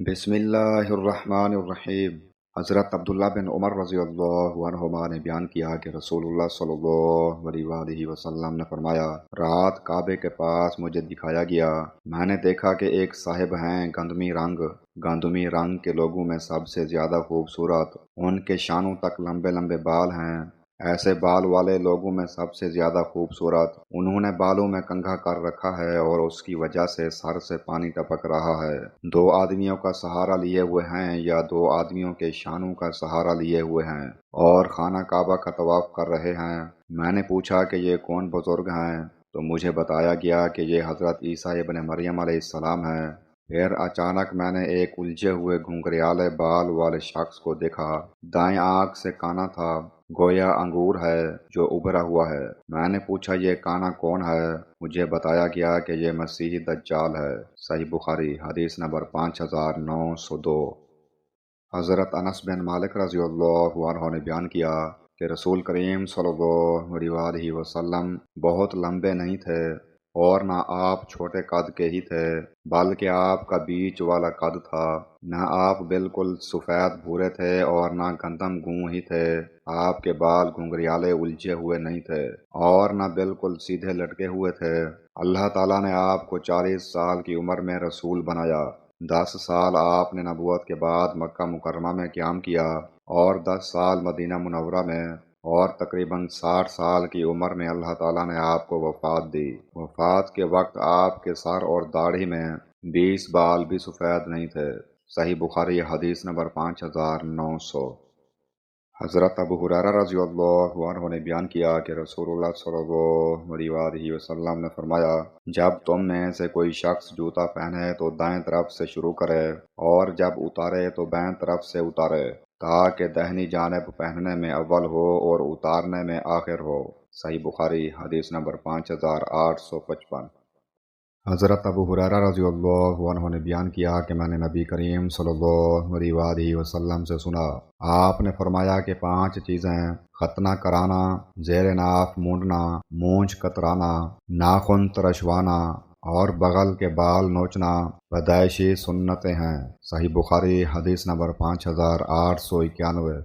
بسم اللہ الرحمن الرحیم۔ حضرت عبداللہ بن عمر رضی اللہ عنہما نے بیان کیا کہ رسول اللہ صلی اللہ علیہ وآلہ وسلم نے فرمایا، رات کعبے کے پاس مجھے دکھایا گیا، میں نے دیکھا کہ ایک صاحب ہیں گندمی رنگ کے لوگوں میں سب سے زیادہ خوبصورت، ان کے شانوں تک لمبے لمبے بال ہیں، ایسے بال والے لوگوں میں سب سے زیادہ خوبصورت، انہوں نے بالوں میں کنگھا کر رکھا ہے اور اس کی وجہ سے سر سے پانی ٹپک رہا ہے، دو آدمیوں کا سہارا لیے ہوئے ہیں یا دو آدمیوں کے شانوں کا سہارا لیے ہوئے ہیں اور خانہ کعبہ کا طواف کر رہے ہیں۔ میں نے پوچھا کہ یہ کون بزرگ ہیں تو مجھے بتایا گیا کہ یہ حضرت عیسیٰ ابن مریم علیہ السلام ہیں۔ پھر اچانک میں نے ایک الجھے ہوئے گھنگریالے بال والے شخص کو دیکھا، دائیں آنکھ سے کانا تھا، گویا انگور ہے جو ابھرا ہوا ہے۔ میں نے پوچھا یہ کانا کون ہے؟ مجھے بتایا گیا کہ یہ مسیح دجال ہے۔ صحیح بخاری حدیث نمبر 5902۔ حضرت انس بن مالک رضی اللہ عنہ نے بیان کیا کہ رسول کریم صلی اللہ علیہ وآلہ وسلم بہت لمبے نہیں تھے اور نہ آپ چھوٹے قد کے ہی تھے، بلکہ آپ کا بیچ والا قد تھا، نہ آپ بالکل سفید بھورے تھے اور نہ گندم گوں ہی تھے، آپ کے بال گھنگریالے الجھے ہوئے نہیں تھے اور نہ بالکل سیدھے لٹکے ہوئے تھے۔ اللہ تعالیٰ نے آپ کو 40 سال کی عمر میں رسول بنایا، 10 سال آپ نے نبوت کے بعد مکہ مکرمہ میں قیام کیا اور 10 سال مدینہ منورہ میں، اور تقریباً 60 سال کی عمر میں اللہ تعالیٰ نے آپ کو وفات دی۔ وفات کے وقت آپ کے سر اور داڑھی میں 20 بال بھی سفید نہیں تھے۔ صحیح بخاری حدیث نمبر 5900۔ حضرت ابو ہریرہ رضی اللہ عنہ نے بیان کیا کہ رسول اللہ صلی اللہ علیہ وآلہ وسلم نے فرمایا، جب تم میں سے کوئی شخص جوتا پہنے تو دائیں طرف سے شروع کرے اور جب اتارے تو بائیں طرف سے اتارے، تاکہ دہنی جانب پہننے میں اول ہو اور اتارنے میں آخر ہو۔ صحیح بخاری حدیث نمبر 5855۔ حضرت ابو ہریرہ رضی اللہ عنہ نے بیان کیا کہ میں نے نبی کریم صلی اللہ علیہ وآلہ وسلم سے سنا، آپ نے فرمایا کہ 5 چیزیں ختنہ کرانا، زیر ناف مونڈنا، مونچھ کترانا، ناخن ترشوانا اور بغل کے بال نوچنا پیدائشی سنتیں ہیں۔ صحیح بخاری حدیث نمبر 5891۔